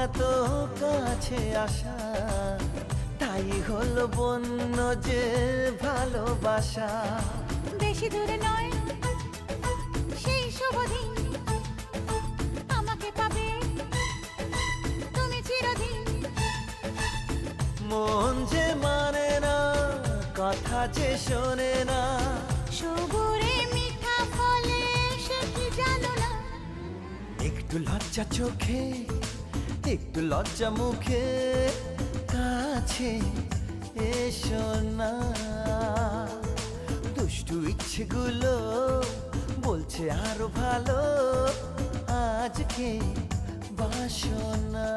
এত কাছে আসা, তাই হলো বন্য যে ভালোবাসা। বেশি দূরে নয় সেই শুভ দিন, আমাকে পাবে তুমি চিরদিন। মন যে মানে না, কথা যে শোনে না, সবুরে মিঠা ফলে সে কি জানো না। একটু লজ্জা চোখে, একটু লজ্জা মুখে, কাছে এসো না। দুষ্টু ইচ্ছেগুলো বলছে আরো ভালো, আজকে বাসনা।